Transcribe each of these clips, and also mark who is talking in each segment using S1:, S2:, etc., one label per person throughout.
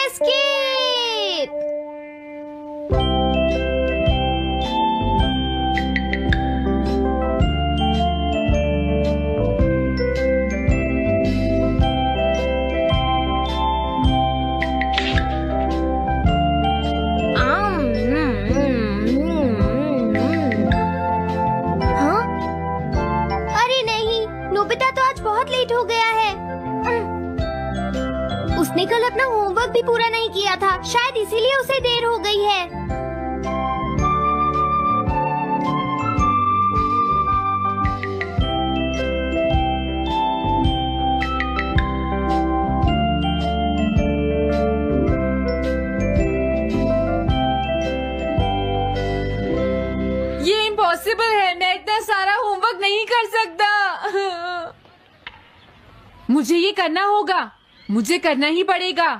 S1: Escape. हाँ? अरे नहीं, नोबिता तो आज बहुत लेट हो गया है। उसने कल अपना होमवर्क भी पूरा नहीं किया था, शायद इसीलिए उसे देर हो गई है।
S2: ये इम्पॉसिबल है, मैं इतना सारा होमवर्क नहीं कर सकता। मुझे ये करना होगा, मुझे करना ही पड़ेगा।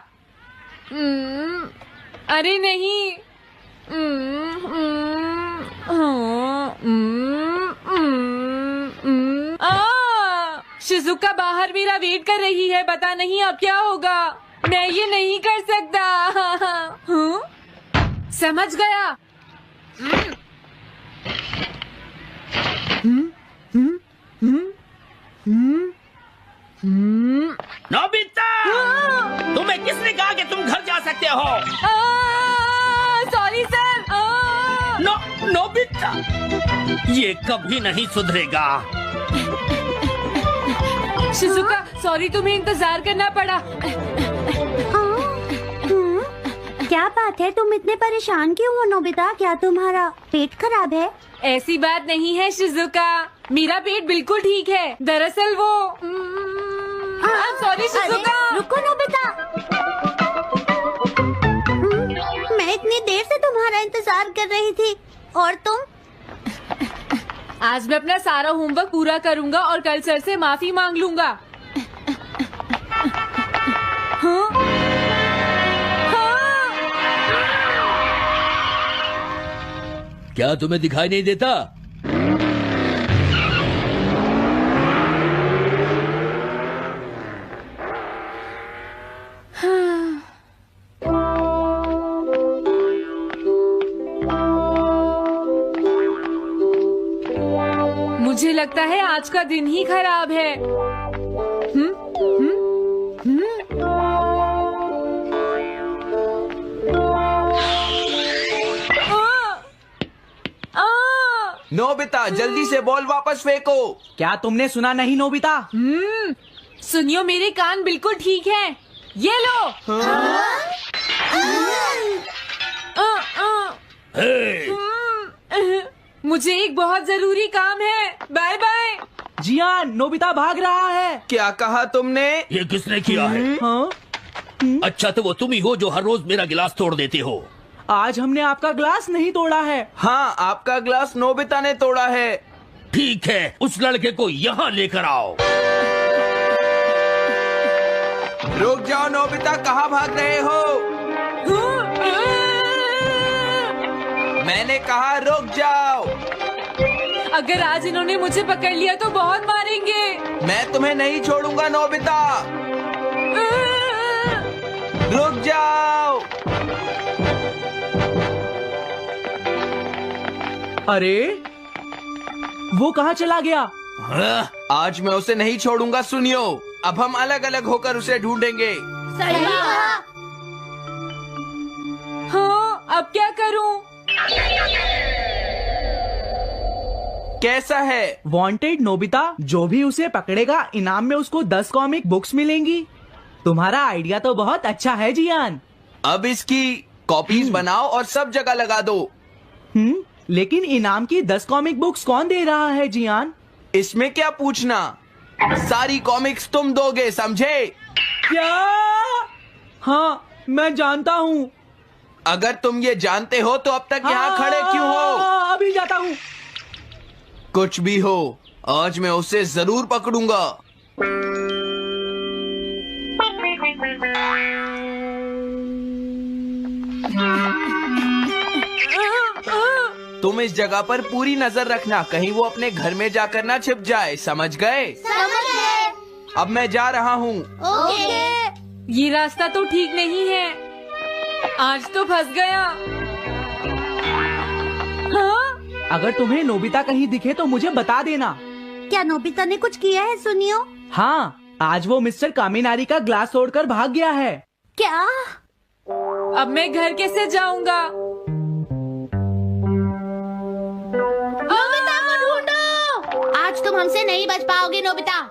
S2: अरे नहीं। शिजुका बाहर मेरा वेट कर रही है, पता नहीं अब क्या होगा। मैं ये नहीं कर सकता। समझ गया।
S3: नोबिता, तुम्हें किसने कहा कि तुम घर जा सकते हो?
S2: Sorry sir.
S3: नोबिता, ये कभी नहीं सुधरेगा।
S2: शिजुका सॉरी, तुम्हें इंतजार करना पड़ा।
S1: क्या बात है, तुम इतने परेशान क्यों हो नोबिता? क्या तुम्हारा पेट खराब है?
S2: ऐसी बात नहीं है शिजुका, मेरा पेट बिल्कुल ठीक है। दरअसल वो सॉरी शिजुका।
S1: रुको नोबिता, मैं इतनी देर से तुम्हारा इंतजार कर रही थी और तुम?
S2: आज मैं अपना सारा होमवर्क पूरा करूंगा और कल सर से माफी मांग लूंगा। हाँ? हाँ?
S3: क्या तुम्हें दिखाई नहीं देता?
S2: मुझे लगता है आज का दिन ही खराब है।
S4: नोबिता, जल्दी से बॉल वापस फेंको।
S5: क्या तुमने सुना नहीं नोबिता?
S2: सुनियो, मेरे कान बिल्कुल ठीक हैं। ये लो। मुझे एक बहुत जरूरी काम है। Bye bye.
S5: जियान, नोबिता भाग रहा है।
S4: क्या कहा तुमने?
S3: ये किसने किया है?
S5: हाँ?
S3: अच्छा, तो वो तुम ही हो जो हर रोज मेरा गिलास तोड़ देते हो।
S5: आज हमने आपका ग्लास नहीं तोड़ा है।
S4: हाँ, आपका ग्लास नोबिता ने तोड़ा है।
S3: ठीक है, उस लड़के को यहाँ लेकर आओ।
S4: रुक जाओ नोबिता, कहाँ भाग रहे हो? मैंने कहा रुक जाओ।
S2: अगर आज इन्होंने मुझे पकड़ लिया तो बहुत मारेंगे।
S4: मैं तुम्हें नहीं छोड़ूंगा नोबिता, रुक जाओ।
S5: अरे वो कहाँ चला गया?
S4: आज मैं उसे नहीं छोड़ूंगा। सुनियो, अब हम अलग अलग होकर उसे ढूंढेंगे।
S1: सही कहा।
S2: हाँ, अब क्या करूं?
S4: कैसा है?
S5: वांटेड नोबिता, जो भी उसे पकड़ेगा इनाम में उसको 10 कॉमिक बुक्स मिलेंगी। तुम्हारा आइडिया तो बहुत अच्छा है जियान।
S4: अब इसकी कॉपीज बनाओ और सब जगह लगा दो।
S5: लेकिन इनाम की 10 कॉमिक बुक्स कौन दे रहा है जियान?
S4: इसमें क्या पूछना, सारी कॉमिक्स तुम दोगे, समझे?
S5: क्या? हाँ, मैं जानता हूँ।
S4: अगर तुम ये जानते हो तो अब तक यहाँ खड़े क्यों हो?
S5: अभी जाता हूँ।
S4: कुछ भी हो, आज मैं उसे जरूर पकड़ूंगा। तुम इस जगह पर पूरी नजर रखना, कहीं वो अपने घर में जाकर ना छिप जाए, समझ गए?
S1: समझ गए।
S4: अब मैं जा रहा हूँ।
S1: ओके।
S2: ये रास्ता तो ठीक नहीं है। आज तो फंस गया। हाँ?
S5: अगर तुम्हें नोबिता कहीं दिखे तो मुझे बता देना।
S1: क्या नोबिता ने कुछ किया है सुनियो?
S5: हाँ, आज वो मिस्टर कामिनारी का ग्लास तोड़कर भाग गया है।
S1: क्या?
S2: अब मैं घर कैसे जाऊंगा?
S6: नोबिता को ढूंढो। आज तुम हमसे नहीं बच पाओगे नोबिता।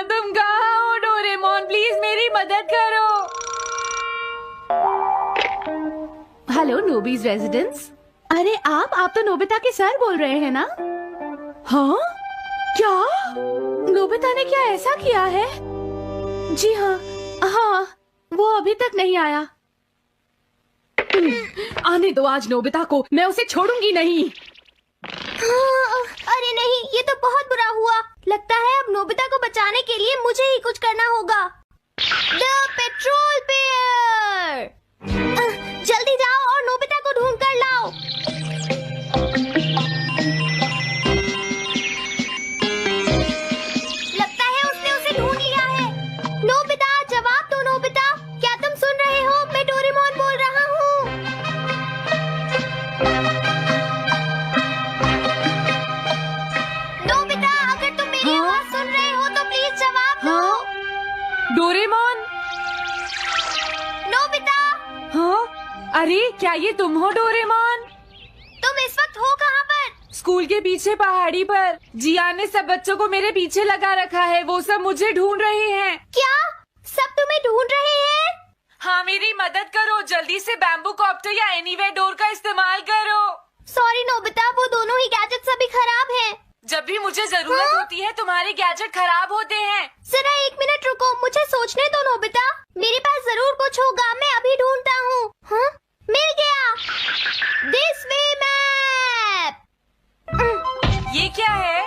S2: तुम कहाँ हो डोरेमोन? प्लीज मेरी मदद करो।
S6: हेलो नोबीज रेजिडेंस। अरे आप तो नोबिता के सर बोल रहे हैं ना? हाँ? क्या? नोबिता ने क्या ऐसा किया है? जी हाँ, हाँ, वो अभी तक नहीं आया। आने दो आज नोबिता को, मैं उसे छोड़ूंगी नहीं।
S1: अरे नहीं, ये तो बहुत बुरा हुआ। लगता है अब नोबिता को बचाने के लिए मुझे ही कुछ करना होगा। द पेट्रोल पेयर, जल्दी जाओ और नोबिता को ढूंढ कर लाओ। लगता है उसने उसे ढूंढ लिया है। नोबिता, जवाब दो नोबिता। क्या तुम सुन रहे हो? मैं डोरेमोन बोल रहा हूँ। नोबिता, अगर तुम मेरी आवाज सुन रहे हो तो प्लीज जवाब दो।
S2: डोरेमोन?
S1: नोबिता,
S2: हाँ? अरे क्या ये तुम हो डोरेमोन?
S1: तुम इस वक्त हो कहाँ पर?
S2: स्कूल के पीछे पहाड़ी पर। जिया ने सब बच्चों को मेरे पीछे लगा रखा है। वो सब मुझे ढूंढ रहे हैं।
S1: क्या? सब तुम्हें ढूंढ रहे हैं?
S2: हाँ, मेरी मदद करो। जल्दी से बैम्बू कॉप्टर या एनीवेयर डोर का इस्तेमाल करो।
S1: सॉरी नोबिता, वो दोनों ही गैजेट्स अभी खराब हैं।
S2: जब भी मुझे जरूरत
S1: हाँ?
S2: होती है तुम्हारे गैजेट खराब होते हैं।
S1: जरा एक मिनट रुको, मुझे सोचने दो नोबिता। मेरे पास जरूर कुछ होगा, मैं अभी ढूंढता हूँ। हाँ? मिल गया। This way map.
S2: ये क्या है?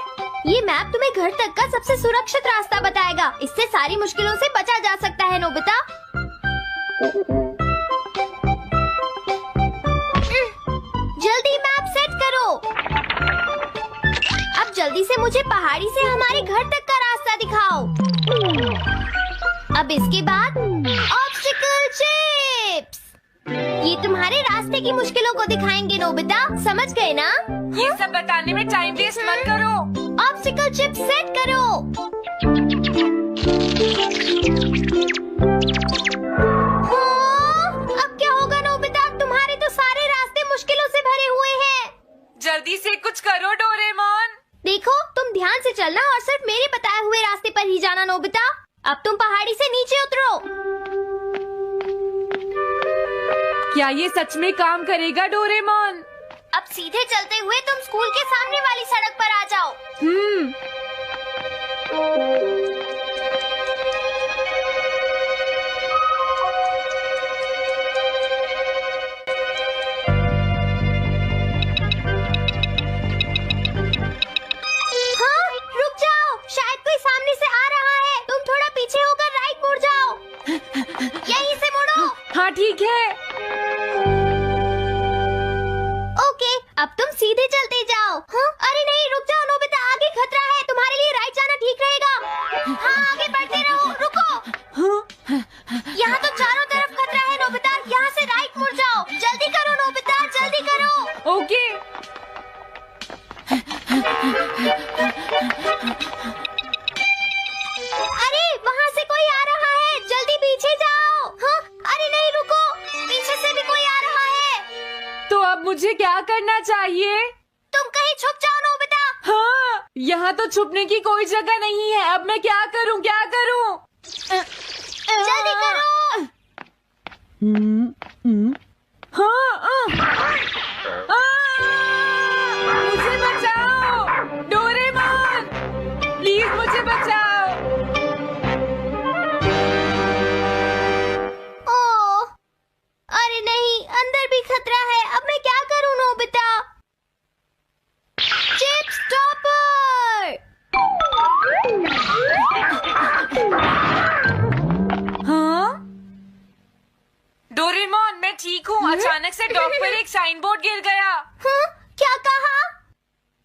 S1: ये मैप तुम्हें घर तक का सबसे सुरक्षित रास्ता बताएगा। इससे सारी मुश्किलों से बचा जा सकता है नोबिता। जल्दी मैप सेट करो। अब जल्दी से मुझे पहाड़ी से हमारे घर तक का रास्ता दिखाओ। अब इसके बाद ऑब्स्टिकल चिप्स। ये तुम्हारे रास्ते की मुश्किलों को दिखाएंगे नोबिता, समझ गए ना?
S2: ये सब बताने में टाइम वेस्ट मत करो।
S1: ऑब्स्टिकल चिप्स सेट करो। हाँ, अब क्या होगा नोबिता? तुम्हारे तो सारे रास्ते मुश्किलों से भरे हुए हैं।
S2: जल्दी से कुछ करो डोरेमोन।
S1: देखो, तुम ध्यान से चलना और सिर्फ मेरे बताए हुए रास्ते पर ही जाना नोबिता। अब तुम पहाड़ी से नीचे उतरो।
S2: क्या ये सच में काम करेगा डोरेमोन?
S1: अब सीधे चलते हुए तुम स्कूल के सामने वाली सड़क पर आ जाओ। हाँ, रुक जाओ, शायद कोई सामने से आ रहा है। तुम थोड़ा पीछे होकर राइट मुड़ जाओ। यहीं से मुड़ो।
S2: हाँ ठीक है।
S1: ओके, अब तुम सीधे चलते जाओ। हाँ? अरे नहीं, रुक जाओ नोबिता, आगे खतरा है। तुम्हारे लिए राइट जाना ठीक रहेगा। हाँ, आगे बढ़ते रहो। रुको, यहाँ तो चारों तरफ खतरा है नोबिता। यहाँ से राइट मुड़ जाओ। जल्दी करो नोबिता, जल्दी करो।
S2: ओके।
S1: अरे वहाँ से कोई आ रहा है, जल्दी पीछे जाओ। हाँ? अरे नहीं, रुको, पीछे से भी कोई आ रहा है।
S2: तो अब मुझे क्या करना चाहिए?
S1: तुम कहीं छुप जाओ नोबिता।
S2: हाँ, यहाँ तो छुपने की कोई जगह नहीं है। अब मैं क्या करूँ, क्या करूँ?
S1: जल्दी करो।
S2: हाँ, मुझे बचाओ डोरेमोन, प्लीज मुझे बचाओ।
S1: ओह, अरे नहीं, अंदर भी खतरा है। अब मैं क्या करूं नोबिता? Chip stopper.
S2: हाँ? डोरेमोन, मैं ठीक हूँ। अचानक से डॉक पर एक साइन बोर्ड गिर गया।
S1: हाँ? क्या कहा?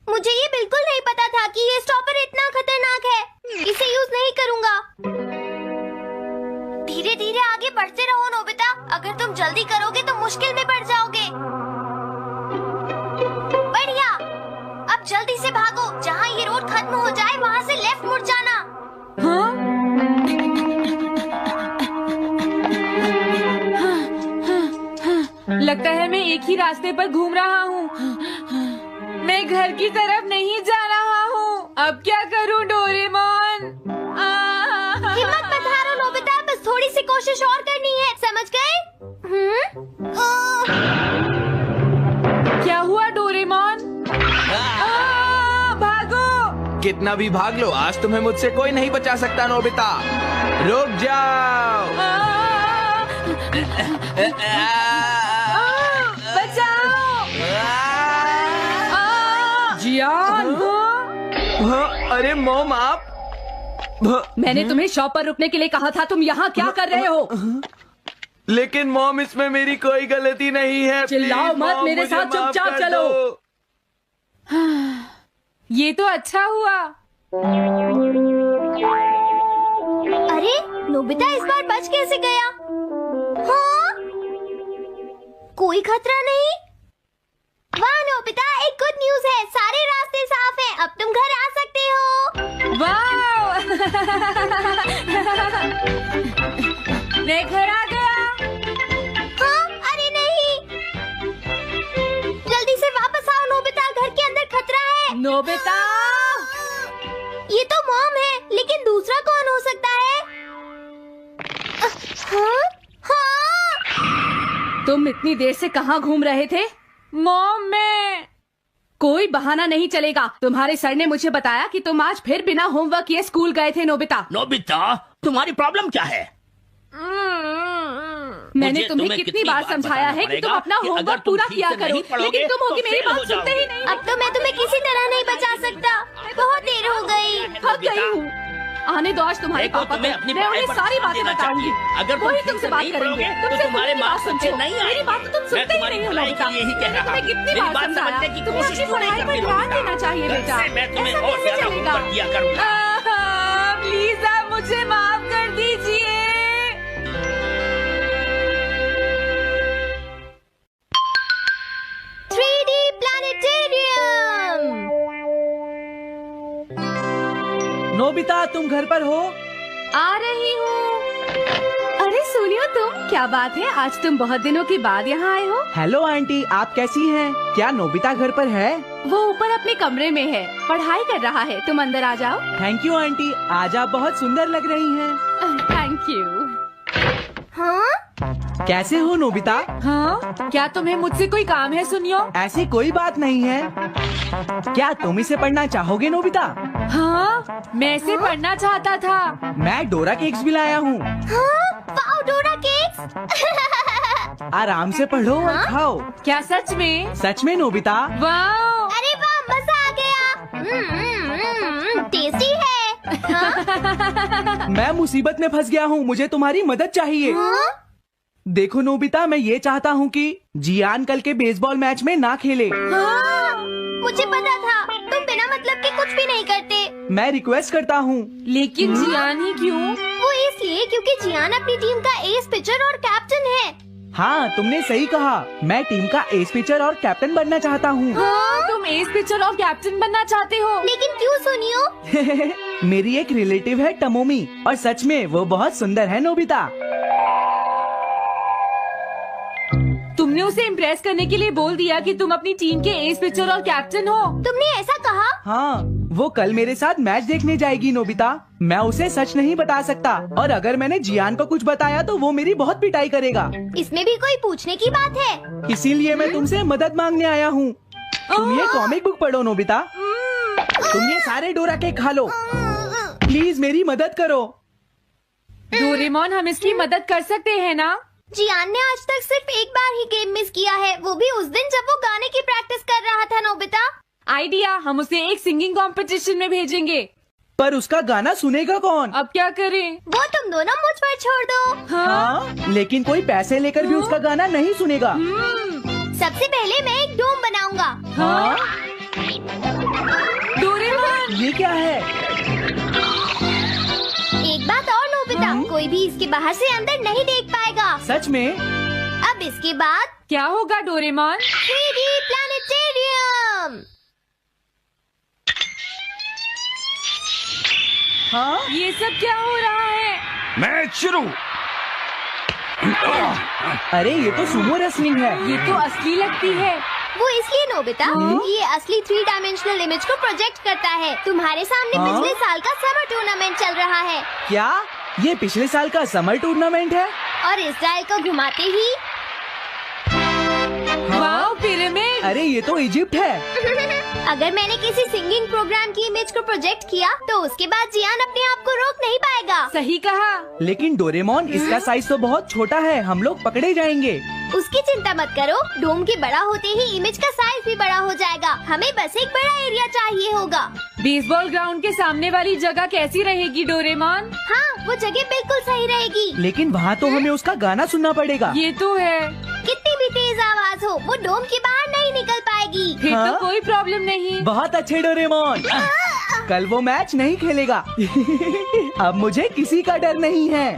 S1: मुझे ये बिल्कुल नहीं पता था कि ये स्टॉपर इतना खतरनाक है। इसे यूज नहीं करूंगी। जल्दी करोगे तो मुश्किल में पड़ जाओगे। बढ़िया, अब जल्दी से भागो। जहाँ ये रोड खत्म हो जाए वहाँ से लेफ्ट मुड़ जाना।
S2: हाँ? लगता है मैं एक ही रास्ते पर घूम रहा हूँ। मैं घर की तरफ नहीं जा रहा हूँ। अब क्या करूँ डोरेमोन?
S1: हिम्मत मत हारो नोबिता, बस थोड़ी सी कोशिश और करनी है, समझ गए?
S2: क्या हुआ डोरेमोन? भागो!
S4: कितना भी भाग लो, आज तुम्हें मुझसे कोई नहीं बचा सकता नोबिता। रुक जाओ।
S2: बचाओ! जियान!
S4: अरे मॉम, आप
S6: मैंने तुम्हें शॉप पर रुकने के लिए कहा था, तुम यहाँ क्या कर रहे हो?
S4: लेकिन मॉम, इसमें मेरी कोई गलती नहीं है।
S6: चिल्लाओ
S4: प्लीज,
S6: मत,
S4: मॉम,
S6: मेरे
S4: मुझे
S6: साथ
S4: माफ
S6: चुपचाप
S4: कर
S6: चलो।
S4: दो।
S2: ये तो अच्छा हुआ।
S1: अरे नोबिता इस बार बच कैसे गया? हाँ? कोई खतरा नहीं? वाह नोबिता, एक गुड न्यूज है, सारे रास्ते साफ हैं, अब तुम घर आ सकते हो।
S2: वाह! मैं घर आ गया।
S1: हाँ? अरे नहीं, जल्दी से वापस आओ नोबिता, घर के अंदर खतरा है।
S6: नोबिता!
S1: ये तो मॉम है, लेकिन दूसरा कौन हो सकता है? हाँ? हाँ?
S6: तुम इतनी देर से कहाँ घूम रहे थे?
S2: मॉम, मैं
S6: कोई बहाना नहीं चलेगा। तुम्हारे सर ने मुझे बताया कि तुम आज फिर बिना होमवर्क किए स्कूल गए थे नोबिता।
S3: नोबिता, तुम्हारी प्रॉब्लम क्या है?
S6: मैंने तुम्हें कितनी बार समझाया है कि तुम अपना होमवर्क पूरा किया करो, लेकिन तुम होगी मेरी बात सुनते ही नहीं।
S1: अब तो मैं तुम्हें किसी तरह नहीं बचा सकता, बहुत देर हो गई।
S6: थक गई हूँ। आने दो आज तुम्हारे
S3: देखो,
S6: पापा
S3: तुम्हें
S6: को,
S3: अपनी
S6: मैं
S3: पढ़ाई
S6: उन्हें
S3: पर
S6: सारी
S3: ध्यान
S6: बातें
S3: देना
S6: बताऊंगी।
S3: चाहिए। अगर तुम
S6: वही
S3: ठीक
S6: तुमसे
S3: से
S6: बात
S3: नहीं
S6: करेंगे,
S3: पढ़ोगे,
S6: तुमसे
S3: तो तुम्हारे
S6: पूरी बात
S3: मार्क्स
S6: सुनते
S3: अच्छे
S6: हो।
S3: नहीं
S6: मेरी
S3: आएंगे।
S6: बात तो तुम
S3: मैं
S6: सुनते ही
S3: तुम्हारी
S6: नहीं हो
S3: भलाई
S6: नोबिता।
S3: के लिए ही कह
S6: मैंने
S3: रहा
S6: तुम्हें
S3: हूँ।
S6: कितनी
S3: मेरी
S6: बार
S3: बात
S6: समझाया,
S3: समझने की
S6: तुम्हें
S3: कोशिश
S6: अपनी
S3: क्यों नहीं
S6: पढ़ाई पर
S3: करती
S6: ध्यान
S3: नोबिता?
S6: देना चाहिए बेटा।
S3: वैसे मैं तुम्हें
S6: ऐसा
S3: और
S6: कैसे
S3: ज्यादा
S6: चलेगा?
S3: होमवर्क दिया करूंगा।
S2: प्लीज आप मुझे माफ कर दीजिए।
S1: 3D planetarium.
S5: नोबिता, तुम घर पर हो?
S6: आ रही हूँ। अरे सुनियो तुम, क्या बात है, आज तुम बहुत दिनों के बाद यहाँ आए हो।
S5: हेलो आंटी, आप कैसी हैं? क्या नोबिता घर पर है?
S6: वो ऊपर अपने कमरे में है, पढ़ाई कर रहा है। तुम अंदर आ जाओ।
S5: थैंक यू आंटी, आज आप बहुत सुंदर लग रही हैं।
S6: Thank you.
S1: हाँ?
S5: कैसे हो नोबिता?
S2: हाँ? क्या तुम्हें मुझसे कोई काम है सुनियो?
S5: ऐसी कोई बात नहीं है। क्या तुम इसे पढ़ना चाहोगे नोबिता?
S2: हाँ? मैं इसे पढ़ना चाहता था।
S5: मैं डोरा केक्स भी लाया हूँ।
S1: हाँ? वाओ, डोरा केक्स।
S5: आराम से पढ़ो और खाओ।
S2: क्या सच में?
S5: सच में नोबिता?
S2: वाह!
S1: अरे वाह, मजा आ गया। टेस्टी है। हाँ?
S5: मैं मुसीबत में फंस गया हूँ, मुझे तुम्हारी मदद चाहिए।
S1: हाँ?
S5: देखो नोबिता, मैं ये चाहता हूँ कि जियान कल के बेसबॉल मैच में ना खेले।
S1: हाँ? मुझे पता था, तुम बिना मतलब के कुछ भी नहीं करते।
S5: मैं रिक्वेस्ट करता हूँ।
S2: लेकिन जियान ही क्यों?
S1: वो इसलिए क्योंकि जियान अपनी टीम का एस पिचर और कैप्टन है।
S5: हाँ, तुमने सही कहा, मैं टीम का एस पिचर और कैप्टन बनना चाहता हूँ।
S2: हाँ? तुम एस पिचर और कैप्टन बनना चाहते हो?
S1: लेकिन क्यों सुनियो?
S5: मेरी एक रिलेटिव है टमोमी, और सच में वो बहुत सुंदर है नोबिता।
S2: तुमने उसे इम्प्रेस करने के लिए बोल दिया कि तुम अपनी टीम के एस पिचर और कैप्टन हो।
S1: तुमने ऐसा कहा?
S5: हाँ, वो कल मेरे साथ मैच देखने जाएगी नोबिता। मैं उसे सच नहीं बता सकता, और अगर मैंने जियान को कुछ बताया तो वो मेरी बहुत पिटाई करेगा।
S1: इसमें भी कोई पूछने की बात है?
S5: इसीलिए मैं तुमसे मदद मांगने आया हूँ। तुम ये कॉमिक बुक पढ़ो नोबिता। तुम ये सारे डोरा केक खा लो। प्लीज मेरी मदद करो।
S2: डोरेमोन, हम इसकी मदद कर सकते हैं ना?
S1: जियान ने आज तक सिर्फ एक बार ही गेम मिस किया है, वो भी उस दिन जब वो गाने की प्रैक्टिस कर रहा था नोबिता।
S2: आइडिया, हम उसे एक सिंगिंग कंपटीशन में भेजेंगे।
S5: पर उसका गाना सुनेगा कौन?
S2: अब क्या करें?
S1: वो तुम दोनों मुझ पर छोड़ दो।
S2: हाँ?
S5: लेकिन कोई पैसे लेकर भी उसका गाना नहीं सुनेगा।
S1: सबसे पहले मैं एक डोम बनाऊंगा।
S5: हाँ?
S2: डोरेमोन!
S5: ये क्या है?
S1: एक बात और नोबिता, कोई भी इसके बाहर से अंदर नहीं देख पाएगा।
S5: सच में?
S1: अब अब इसके बाद
S2: क्या होगा डोरेमोन?
S1: 3D planetarium.
S5: हाँ
S2: ये सब क्या हो रहा है?
S3: मैच शुरू।
S5: अरे ये तो सुमो रेसलिंग है।
S2: ये तो असली लगती है।
S1: वो इसलिए नोबिता, ये असली 3 डायमेंशनल इमेज को प्रोजेक्ट करता है। तुम्हारे सामने
S5: हाँ?
S1: पिछले साल का समर टूर्नामेंट चल रहा है
S5: क्या ये पिछले साल का समर टूर्नामेंट है?
S1: और इस डायल को घुमाते ही
S2: वाह, पिरामिड।
S5: अरे ये तो इजिप्ट है।
S1: अगर मैंने किसी सिंगिंग प्रोग्राम की इमेज को प्रोजेक्ट किया तो उसके बाद जियान अपने आप को रोक नहीं पाएगा।
S2: सही कहा।
S5: लेकिन डोरेमोन इसका साइज तो बहुत छोटा है, हम लोग पकड़े जाएंगे।
S1: उसकी चिंता मत करो, डोम के बड़ा होते ही इमेज का साइज भी बड़ा हो जाएगा। हमें बस एक बड़ा एरिया चाहिए होगा।
S2: बेसबॉल ग्राउंड के सामने वाली जगह कैसी रहेगी डोरेमोन?
S1: हाँ, वो जगह बिल्कुल सही रहेगी।
S5: लेकिन वहाँ तो हमें उसका गाना सुनना पड़ेगा।
S2: ये तो है।
S1: कितनी भी तेज आवाज हो, वो डोम के बाहर नहीं निकल पाएगी।
S2: फिर
S5: हाँ?
S2: तो कोई प्रॉब्लम नहीं।
S5: बहुत अच्छे डोरेमोन। कल वो मैच नहीं खेलेगा। अब मुझे किसी का डर नहीं है।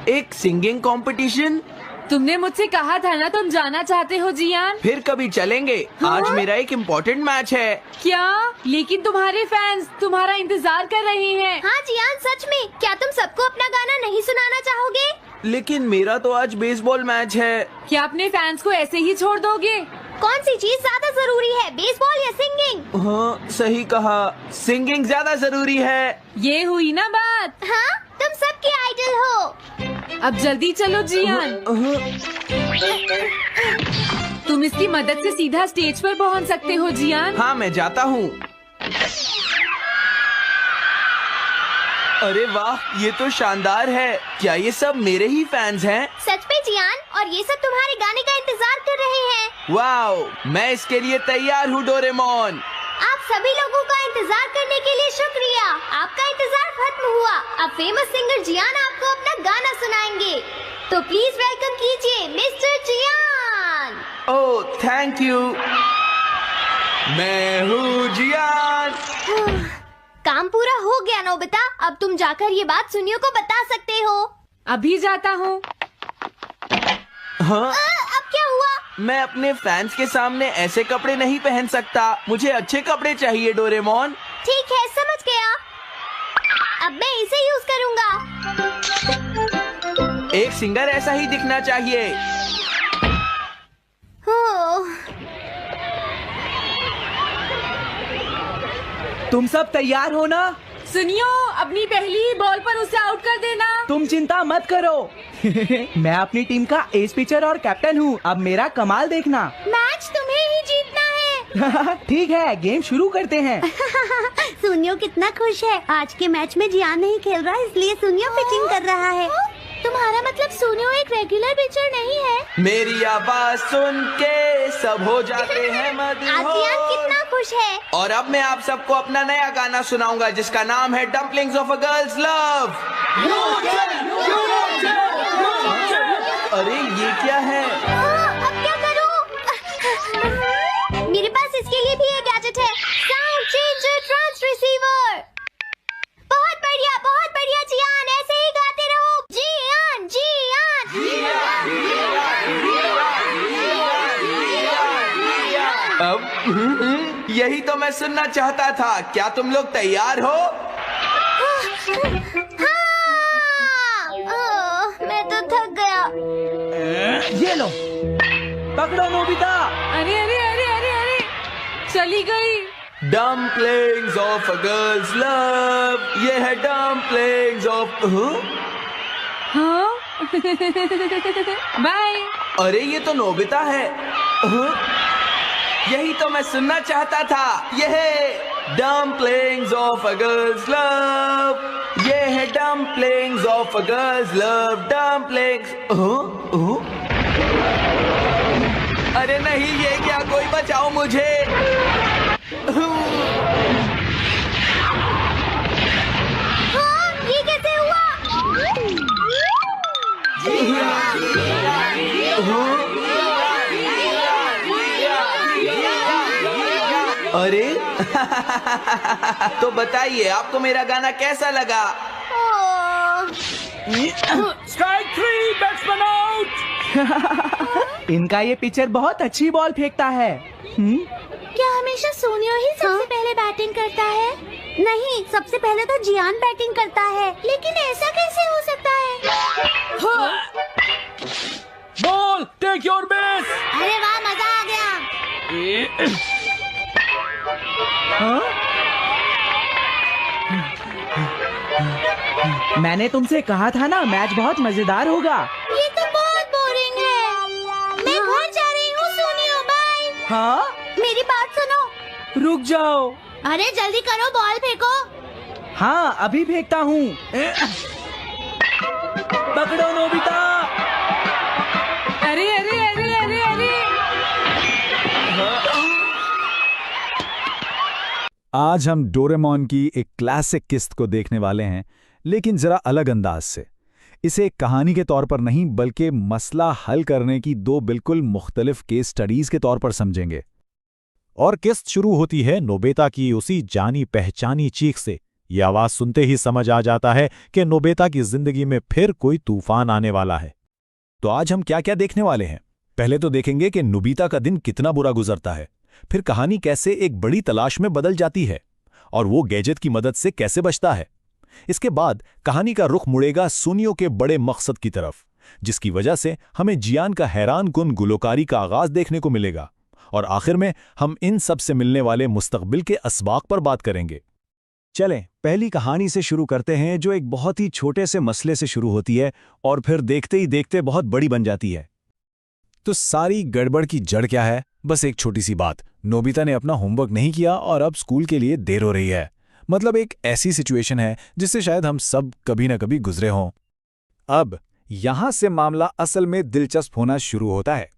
S4: एक सिंगिंग कंपटीशन?
S2: तुमने मुझसे कहा था ना तुम जाना चाहते हो जियान।
S4: फिर कभी चलेंगे। आज मेरा एक इम्पोर्टेंट मैच है।
S2: क्या? लेकिन तुम्हारे फैंस तुम्हारा इंतजार कर रहे हैं।
S1: हाँ जियान, सच में। क्या तुम सबको अपना गाना नहीं सुनाना चाहोगे?
S4: लेकिन मेरा तो आज बेसबॉल मैच है।
S2: क्या अपने फैंस को ऐसे ही छोड़ दोगे?
S1: कौन सी चीज ज्यादा जरूरी है, बेसबॉल या सिंगिंग?
S4: हाँ सही कहा, सिंगिंग ज्यादा जरूरी है।
S2: ये हुई ना बात।
S1: हाँ, तुम सबके आइडल हो।
S2: अब जल्दी चलो जियान। तुम इसकी मदद से सीधा स्टेज पर पहुंच सकते हो जियान।
S4: हाँ मैं जाता हूँ। अरे वाह, ये तो शानदार है। क्या ये सब मेरे ही फैंस हैं?
S1: सच में जियान, और ये सब तुम्हारे गाने का इंतजार कर रहे हैं।
S4: वाओ, मैं इसके लिए तैयार हूँ डोरेमोन।
S1: आप सभी लोगों का इंतजार करने के लिए शुक्रिया। आपका इंतजार खत्म हुआ। अब फेमस सिंगर जियान आपको अपना गाना सुनाएंगे। तो प्लीज वेलकम कीजिए मिस्टर जियान।
S4: Oh thank you. मैं हूँ जियान।
S1: काम पूरा हो गया नोबिता। अब तुम जाकर ये बात सुनियो को बता सकते हो।
S2: अभी जाता हूँ।
S4: हाँ,
S1: अब क्या हुआ?
S4: मैं अपने फैंस के सामने ऐसे कपड़े नहीं पहन सकता। मुझे अच्छे कपड़े चाहिए डोरेमोन।
S1: ठीक है, समझ गया। अब मैं इसे यूज करूँगा।
S4: एक सिंगर ऐसा ही दिखना चाहिए।
S5: तुम सब तैयार हो ना?
S2: सुनियो, अपनी पहली ही बॉल पर उसे आउट कर देना।
S5: तुम चिंता मत करो। मैं अपनी टीम का एस पिचर और कैप्टन हूँ। अब मेरा कमाल देखना।
S1: मैच तुम्हें ही जीतना है।
S5: ठीक है, गेम शुरू करते हैं।
S1: सुनियो कितना खुश है। आज के मैच में जियान नहीं खेल रहा, इसलिए सुनियो पिचिंग कर रहा है। तुम्हारा मतलब सुनियो एक रेगुलर पिचर नहीं है?
S4: मेरी आवाज सुन के सब हो जाते हैं
S1: आज जियान
S4: मदहोश।
S1: कितना खुश है।
S4: और अब मैं आप सबको अपना नया गाना सुनाऊंगा जिसका नाम है dumplings of a girls love. अरे ये क्या है?
S1: अब क्या करूं? मेरे पास इसके लिए भी एक गैजेट है, साउंड चेंजर ट्रांस रिसीवर। बहुत बढ़िया जियान, ऐसे ही गाते रहो। जियान
S4: अब यही तो मैं सुनना चाहता था। क्या तुम लोग तैयार हो?
S1: मैं तो थक गया।
S5: ये लो, पकड़ो नोबिता।
S2: अरे अरे अरे अरे अरे, चली गई।
S4: Dumplings of a girls love. ये है डम्पलिंग्स ऑफ।
S2: हाँ? बाय।
S4: अरे ये तो नोबिता है। यही तो मैं सुनना चाहता था। ये है dumplings of a girls love. ये है dumplings of a girls love. Dumplings. अरे नहीं, ये क्या? कोई बचाओ मुझे।
S1: हाँ, ये कैसे हुआ?
S4: अरे तो बताइए आपको मेरा गाना कैसा लगा?
S3: Strike 3, batsman out.
S5: इनका ये पिचर बहुत अच्छी बॉल फेंकता है।
S1: क्या हमेशा सोनियो ही सबसे पहले बैटिंग करता है? नहीं, सबसे पहले तो जियान बैटिंग करता है। लेकिन ऐसा कैसे हो सकता है?
S3: Ball, take your base.
S1: अरे वाह, मजा आ गया।
S5: मैंने तुमसे कहा था ना, मैच बहुत मजेदार होगा।
S1: ये तो बहुत बोरिंग है। मैं घर जा रही हूँ सोनियो, बाय।
S5: हाँ,
S1: मेरी बात सुनो।
S5: रुक जाओ।
S1: अरे जल्दी करो, बॉल फेंको।
S5: हाँ, अभी फेंकता हूँ। पकड़ो नोबिता।
S2: अरे अरे अरे अरे अरे।
S7: आज हम डोरेमोन की एक क्लासिक किस्त को देखने वाले हैं, लेकिन जरा अलग अंदाज से। इसे एक कहानी के तौर पर नहीं, बल्कि मसला हल करने की दो बिल्कुल मुख्तलिफ केस स्टडीज के तौर पर समझेंगे।
S8: और किस्त शुरू होती है नोबिता की उसी जानी पहचानी चीख से। ये आवाज सुनते ही समझ आ जाता है कि नोबिता की जिंदगी में फिर कोई तूफान आने वाला है।
S7: तो आज हम क्या क्या देखने वाले हैं? पहले तो देखेंगे कि नोबिता का दिन कितना बुरा गुजरता है, फिर कहानी कैसे एक बड़ी तलाश में बदल जाती है और वो गैजेट की मदद से कैसे बचता है। इसके बाद कहानी का रुख मुड़ेगा सोनियो के बड़े मकसद की तरफ, जिसकी वजह से हमें जियान का हैरान कुन गुलकारी का आगाज देखने को मिलेगा। और आखिर में हम इन सब से मिलने वाले मुस्तकबिल के असबाक पर बात करेंगे।
S8: चलें, पहली कहानी से शुरू करते हैं, जो एक बहुत ही छोटे से मसले से शुरू होती है और फिर देखते ही देखते बहुत बड़ी बन जाती है।
S7: तो सारी गड़बड़ की जड़ क्या है? बस एक छोटी सी बात, नोबिता ने अपना होमवर्क नहीं किया और अब स्कूल के लिए देर हो रही है। मतलब एक ऐसी सिचुएशन है जिससे शायद हम सब कभी ना कभी गुजरे हों।
S8: अब यहां से मामला असल में दिलचस्प होना शुरू होता है।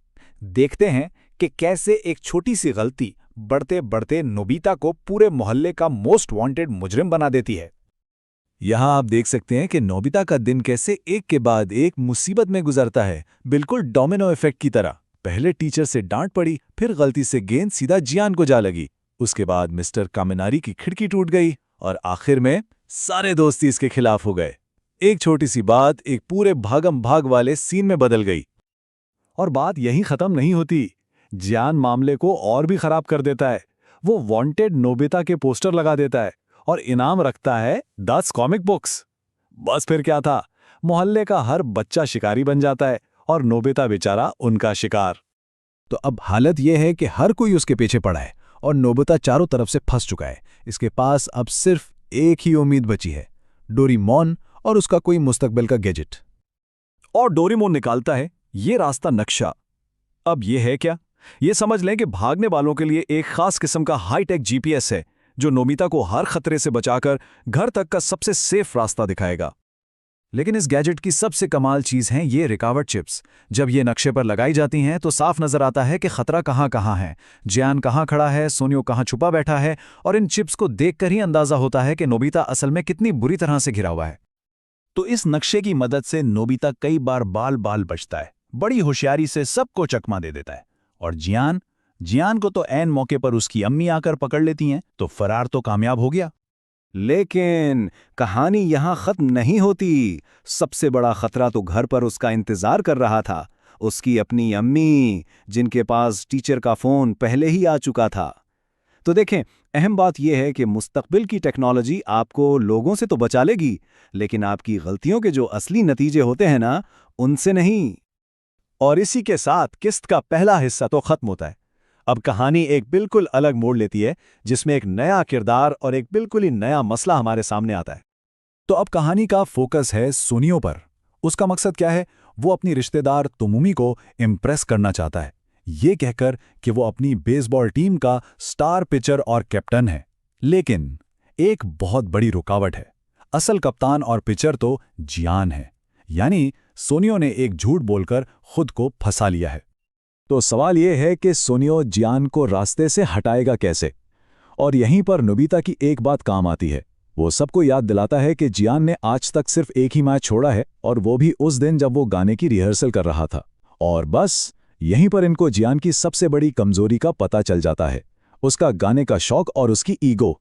S8: देखते हैं कि कैसे एक छोटी सी गलती बढ़ते बढ़ते नोबिता को पूरे मोहल्ले का मोस्ट वांटेड मुजरिम बना देती है।
S7: यहां आप देख सकते हैं कि नोबिता का दिन कैसे एक के बाद एक मुसीबत में गुजरता है, बिल्कुल डोमिनो इफेक्ट की तरह। पहले टीचर से डांट पड़ी, फिर गलती से गेंद सीधा जियान को जा लगी, उसके बाद मिस्टर कामिनारी की खिड़की टूट गई और आखिर में सारे दोस्ती इसके खिलाफ हो गए। एक छोटी सी बात एक पूरे भागम भाग वाले सीन में बदल गई।
S8: और बात यहीं खत्म नहीं होती। जियान मामले को और भी खराब कर देता है। वो वांटेड नोबिता के पोस्टर लगा देता है और इनाम रखता है 10 कॉमिक बुक्स। बस फिर क्या था, मोहल्ले का हर बच्चा शिकारी बन जाता है और नोबिता बेचारा उनका शिकार।
S7: तो अब हालत यह है कि हर कोई उसके पीछे पड़ा है और नोबिता चारों तरफ से फंस चुका है। इसके पास अब सिर्फ एक ही उम्मीद बची है, डोरेमोन और उसका कोई मुस्तकबिल का गैजेट।
S8: और डोरेमोन निकालता है ये रास्ता नक्शा। अब ये है क्या? ये समझ लें कि भागने वालों के लिए एक खास किस्म का हाईटेक जीपीएस है, जो नोबिता को हर खतरे से बचाकर घर तक का सबसे सेफ रास्ता दिखाएगा।
S7: लेकिन इस गैजेट की सबसे कमाल चीज है ये रिकॉर्ड चिप्स। जब ये नक्शे पर लगाई जाती हैं तो साफ नजर आता है कि खतरा कहां कहां है, जियान कहां खड़ा है, सोनियो कहां छुपा बैठा है। और इन चिप्स को देखकर ही अंदाजा होता है कि नोबिता असल में कितनी बुरी तरह से घिरा हुआ है।
S8: तो इस नक्शे की मदद से नोबिता कई बार बाल बाल बचता है, बड़ी होशियारी से सबको चकमा दे देता है। और जियान को तो ऐन मौके पर उसकी अम्मी आकर पकड़ लेती हैं, तो फरार तो कामयाब हो गया। लेकिन कहानी यहां खत्म नहीं होती। सबसे बड़ा खतरा तो घर पर उसका इंतजार कर रहा था, उसकी अपनी अम्मी, जिनके पास टीचर का फोन पहले ही आ चुका था। तो देखें, अहम बात यह है कि मुस्तकबिल की टेक्नोलॉजी आपको लोगों से तो बचा लेगी, लेकिन आपकी गलतियों के जो असली नतीजे होते हैं ना, उनसे नहीं।
S7: और इसी के साथ किस्त का पहला हिस्सा तो खत्म होता है। अब कहानी एक बिल्कुल अलग मोड़ लेती है, जिसमें एक नया किरदार और एक बिल्कुल ही नया मसला हमारे सामने आता है। तो अब कहानी का फोकस है सोनियो पर। उसका मकसद क्या है? वो अपनी रिश्तेदार तोमोमी को इम्प्रेस करना चाहता है, ये कहकर कि वो अपनी बेसबॉल टीम का स्टार पिचर और कैप्टन है। लेकिन एक बहुत बड़ी रुकावट है। असल कप्तान और पिचर तो जियान है, यानी सोनियो ने एक झूठ बोलकर खुद को फंसा लिया है। तो सवाल यह है कि सोनियो जियान को रास्ते से हटाएगा कैसे? और यहीं पर नोबिता की एक बात काम आती है। वो सबको याद दिलाता है कि जियान ने आज तक सिर्फ एक ही मैच छोड़ा है, और वो भी उस दिन जब वो गाने की रिहर्सल कर रहा था। और बस यहीं पर इनको जियान की सबसे बड़ी कमजोरी का पता चल जाता है, उसका गाने का शौक और उसकी ईगो।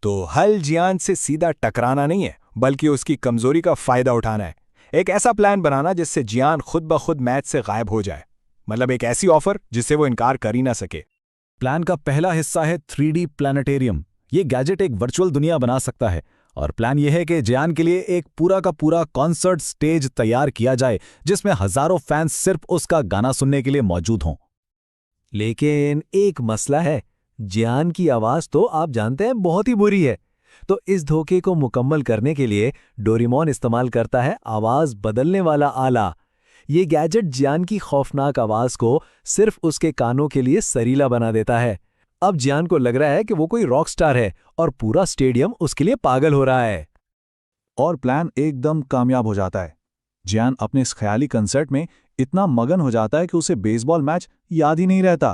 S8: तो हल जियान से सीधा टकराना नहीं है, बल्कि उसकी कमजोरी का फायदा उठाना है।
S7: एक ऐसा प्लान बनाना जिससे जियान खुद ब खुद मैच से गायब हो जाए, मतलब एक ऐसी ऑफर जिससे वो इनकार कर ही ना सके।
S8: प्लान का पहला हिस्सा है 3D प्लानिटेरियम। ये गैजेट एक वर्चुअल दुनिया बना सकता है और प्लान यह है कि जियान के लिए एक पूरा का पूरा कॉन्सर्ट स्टेज तैयार किया जाए जिसमें हजारों फैंस सिर्फ उसका गाना सुनने के लिए मौजूद हों।
S7: लेकिन एक मसला है, जियान की आवाज तो आप जानते हैं बहुत ही बुरी है। तो इस धोखे को मुकम्मल करने के लिए डोरेमोन इस्तेमाल करता है आवाज बदलने वाला आला। ये गैजेट जियान की खौफनाक आवाज को सिर्फ उसके कानों के लिए सरीला बना देता है। अब जियान को लग रहा है कि वो कोई रॉक स्टार है और पूरा स्टेडियम उसके लिए पागल हो रहा है।
S8: और प्लान एकदम कामयाब हो जाता है। जियान अपने इस ख्याली कंसर्ट में इतना मगन हो जाता है कि उसे बेसबॉल मैच याद ही नहीं रहता।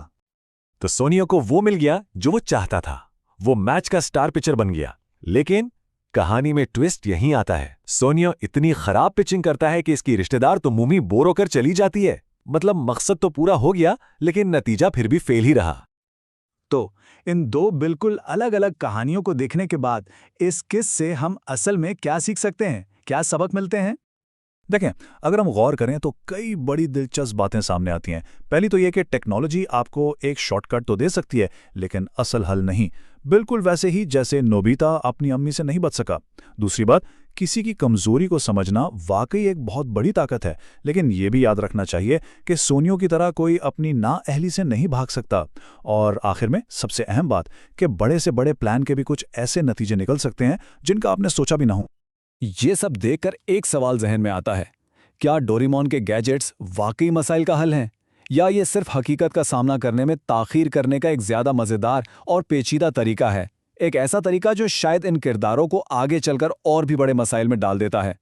S7: तो सोनिया को वो मिल गया जो वो चाहता था, वो मैच का स्टार पिचर बन गया। लेकिन कहानी में ट्विस्ट यहीं आता है। सोनिया इतनी खराब पिचिंग करता है कि इसकी रिश्तेदार तो मुंह में बोर होकर चली जाती है। मतलब मकसद तो पूरा हो गया लेकिन नतीजा फिर भी फेल ही रहा।
S8: तो इन दो बिल्कुल अलग अलग कहानियों को देखने के बाद इस किस से हम असल में क्या सीख सकते हैं, क्या सबक मिलते हैं? देखें, अगर हम गौर करें तो कई बड़ी दिलचस्प बातें सामने आती हैं। पहली तो यह कि टेक्नोलॉजी आपको एक शॉर्टकट तो दे सकती है लेकिन असल हल नहीं, बिल्कुल वैसे ही जैसे नोबिता अपनी अम्मी से नहीं बच सका। दूसरी बात, किसी की कमजोरी को समझना वाकई एक बहुत बड़ी ताकत है, लेकिन यह भी याद रखना चाहिए कि सोनियो की तरह कोई अपनी नाअहली से नहीं भाग सकता। और आखिर में सबसे अहम बात कि बड़े से बड़े प्लान के भी कुछ ऐसे नतीजे निकल सकते हैं जिनका आपने सोचा भी ना हो।
S7: ये सब देखकर एक सवाल जहन में आता है, क्या डोरेमोन के गैजेट्स वाकई मसाइल का हल हैं, या ये सिर्फ हकीकत का सामना करने में ताखीर करने का एक ज्यादा मजेदार और पेचीदा तरीका है, एक ऐसा तरीका जो शायद इन किरदारों को आगे चलकर और भी बड़े मसाइल में डाल देता है।